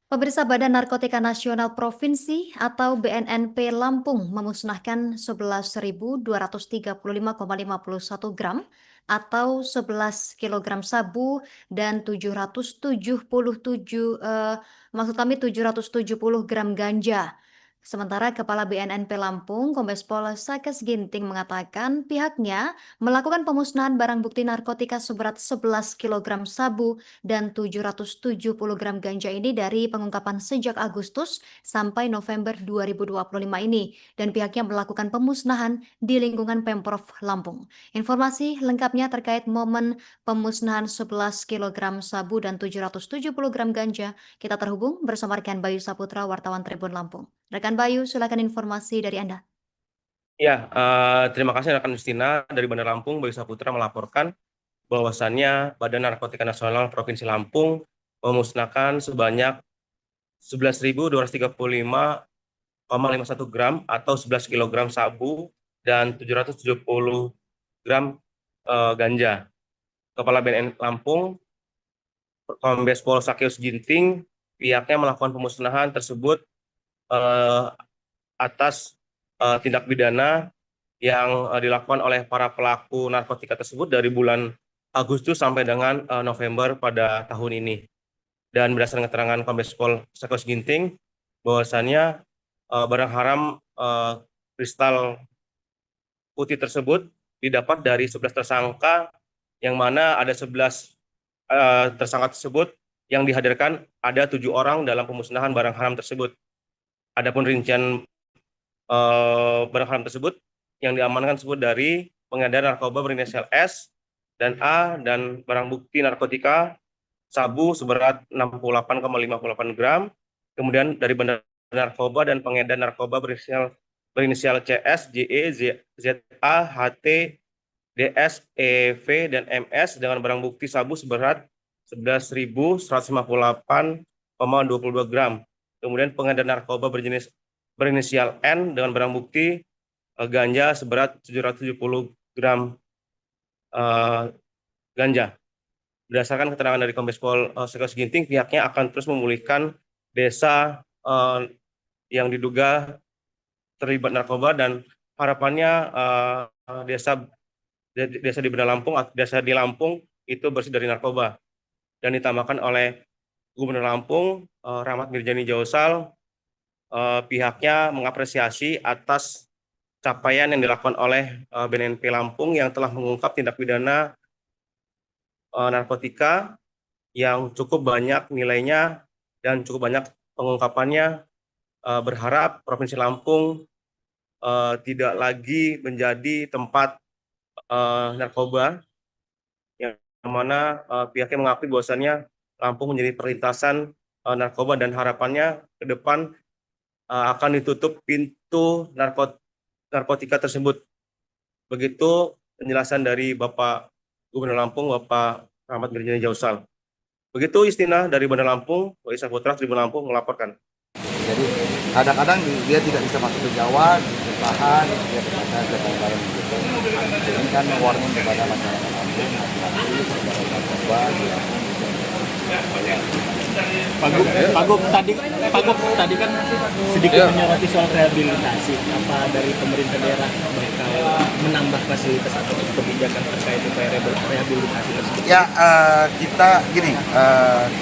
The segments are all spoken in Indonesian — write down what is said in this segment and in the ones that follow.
Pemirsa Badan Narkotika Nasional Provinsi atau BNNP Lampung memusnahkan 11.235,51 gram atau 11 kilogram sabu dan 777 maksud kami 770 gram ganja. Sementara Kepala BNNP Lampung, Kombes Pol Sakes Ginting mengatakan pihaknya melakukan pemusnahan barang bukti narkotika seberat 11 kilogram sabu dan 770 gram ganja ini dari pengungkapan sejak Agustus sampai November 2025 ini dan pihaknya melakukan pemusnahan di lingkungan Pemprov Lampung. Informasi lengkapnya terkait momen pemusnahan 11 kilogram sabu dan 770 gram ganja kita terhubung bersama rekan Bayu Saputra, wartawan Tribun Lampung. Rekan Bayu, silakan informasi dari Anda. Ya, terima kasih rekan Justina dari Bandar Lampung. Bayu Saputra melaporkan bahwasannya Badan Narkotika Nasional Provinsi Lampung memusnahkan sebanyak 11.235,51 gram atau 11 kilogram sabu dan 770 gram ganja. Kepala BNN Lampung, Kombes Pol Sakes Ginting, pihaknya melakukan pemusnahan tersebut atas tindak pidana yang dilakukan oleh para pelaku narkotika tersebut dari bulan Agustus sampai dengan November pada tahun ini. Dan berdasarkan keterangan Kombes Pol Sakes Ginting, bahwasannya barang haram kristal putih tersebut didapat dari 11 tersangka, yang mana ada 11 tersangka tersebut yang dihadirkan ada 7 orang dalam pemusnahan barang haram tersebut. Adapun rincian barang haram tersebut yang diamankan tersebut dari pengedar narkoba berinisial S dan A dan barang bukti narkotika sabu seberat 68,58 gram, kemudian dari bandar narkoba dan pengedar narkoba berinisial CS, JE, ZA, HT, DS, EV, dan MS dengan barang bukti sabu seberat 11.158,22 gram. Kemudian pengedar narkoba berinisial N dengan barang bukti ganja seberat 770 gram ganja. Berdasarkan keterangan dari Kombes Pol Sakes Ginting, pihaknya akan terus memulihkan desa yang diduga terlibat narkoba dan harapannya desa di Bandar Lampung, desa di Lampung itu bersih dari narkoba. Dan ditambahkan oleh Gubernur Lampung, Rahmat Mirjani Jausal, pihaknya mengapresiasi atas capaian yang dilakukan oleh BNNP Lampung yang telah mengungkap tindak pidana narkotika yang cukup banyak nilainya dan cukup banyak pengungkapannya. Berharap Provinsi Lampung tidak lagi menjadi tempat narkoba, yang mana pihaknya mengakui bahwasannya Lampung menjadi perlintasan narkoba dan harapannya ke depan akan ditutup pintu narkotika tersebut. Begitu penjelasan dari Bapak Gubernur Lampung, Bapak Rahmat Mirjani Jausal. Begitu Istina dari Bandar Lampung, Bayu Saputra, Tribun Lampung melaporkan. Jadi kadang-kadang dia tidak bisa masuk ke Jawa, ditahan, dia ternyata ke Bangkalan gitu. Ini kan warning kepada masyarakat Lampung, hati-hati, narkoba, Pak Gub tadi kan sedikit menyoroti soal rehabilitasi. Apa dari pemerintah daerah bakal menambah fasilitas atau kebijakan terkait upaya rehabilitasi tersebut? Ya,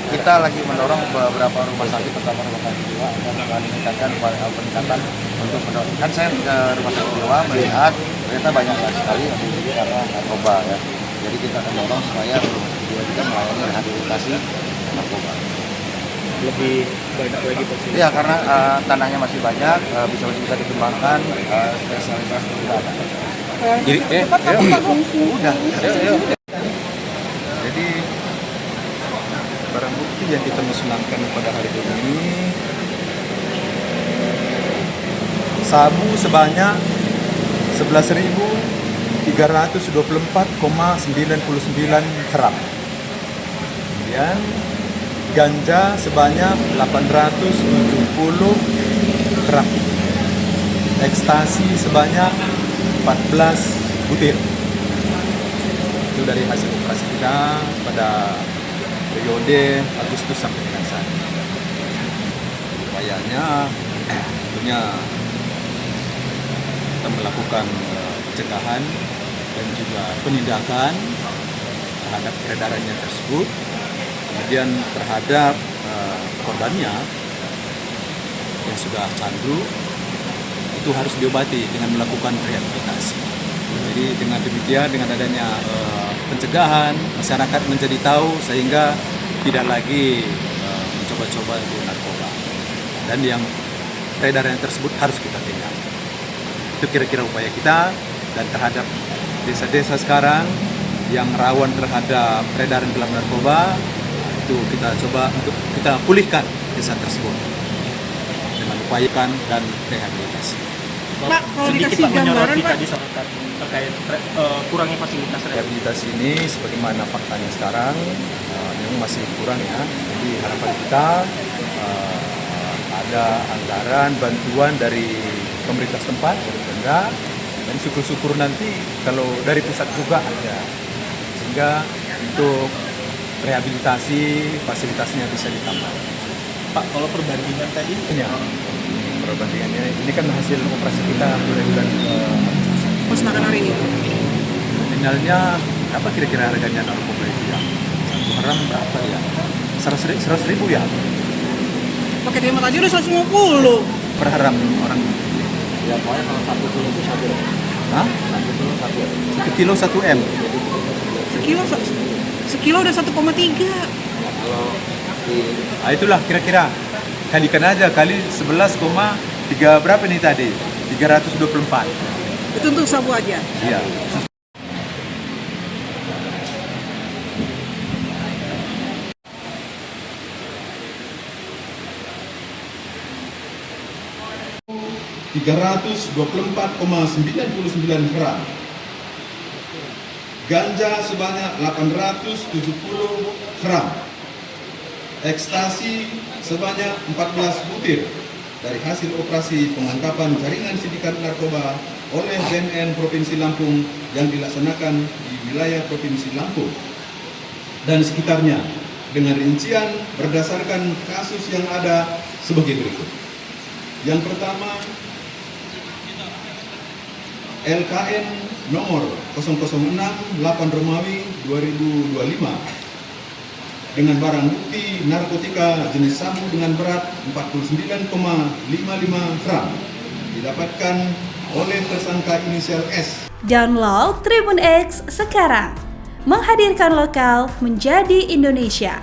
kita lagi mendorong beberapa rumah sakit, terutama rumah sakit jiwa, dan meningkatkan peningkatan untuk mendorong. Kan saya ke rumah sakit jiwa melihat ternyata banyak sekali yang dibunuh karena narkoba ya. Jadi kita akan dorong supaya rumah sakit jiwa juga melayani rehabilitasi narkoba. Lebih banyak lagi posisi. Ya, karena tanahnya masih banyak, bisa dikembangkan, spesialitas tidak ada. Jadi, Udah. Jadi barang bukti yang kita musnahkan pada hari ini sabu sebanyak 11.324,99 gram. Kemudian ganja sebanyak 870 gram. Ekstasi sebanyak 14 butir. Itu dari hasil operasi kita pada periode Agustus sampai dengan saat ini. upayanya tentunya kita melakukan pencegahan dan juga penindakan terhadap peredarannya tersebut. Kemudian terhadap korbannya yang sudah candu itu harus diobati dengan melakukan rehabilitasi. Jadi dengan demikian, dengan adanya pencegahan, masyarakat menjadi tahu sehingga tidak lagi mencoba-coba untuk narkoba. Dan yang peredaran tersebut harus kita tindak. Itu kira-kira upaya kita. Dan terhadap desa-desa sekarang yang rawan terhadap peredaran gelap narkoba, itu kita coba untuk kita pulihkan desa tersebut dengan upayakan dan rehabilitasi. Pak, kalau Sedikit dikasih Pak menyoroti gambaran, Pak. tadi soal terkait kurangnya fasilitas rehabilitasi. Rehabilitasi ini sebagaimana faktanya sekarang memang masih kurang ya. Jadi harapan kita ada anggaran bantuan dari pemerintah setempat, dari Pemda, dan syukur-syukur nanti kalau dari pusat juga ada, sehingga untuk rehabilitasi fasilitasnya bisa ditambah. Pak, kalau perbandingan tadi Ya, perbandingannya ini kan hasil operasi kita 2 bulan Musnahkan hari ini. nominalnya apa kira-kira harganya narkoba itu ya? Satu haram berapa ya? 100 ribu ya Pakai terima tadi udah 150. per haram orang. Ya pokoknya kalau 1 kilo itu 1. Hah? 1 kilo 1. 1 kilo 1 M. Sekilo udah 1,3. Kalau di Nah, itulah kira-kira. Kalikan aja kali 11,3 berapa nih tadi? 324. Itu untuk sabu aja. Iya. ...324,99 gram. Ganja sebanyak 870 gram. Ekstasi sebanyak 14 butir dari hasil operasi penangkapan jaringan sindikat narkoba oleh BNN Provinsi Lampung yang dilaksanakan di wilayah Provinsi Lampung dan sekitarnya dengan rincian berdasarkan kasus yang ada sebagai berikut. Yang pertama, LKN nomor 006 8 Romawi 2025 dengan barang bukti narkotika jenis sabu dengan berat 49,55 gram didapatkan oleh tersangka inisial S. Download Tribun X sekarang, menghadirkan lokal menjadi Indonesia.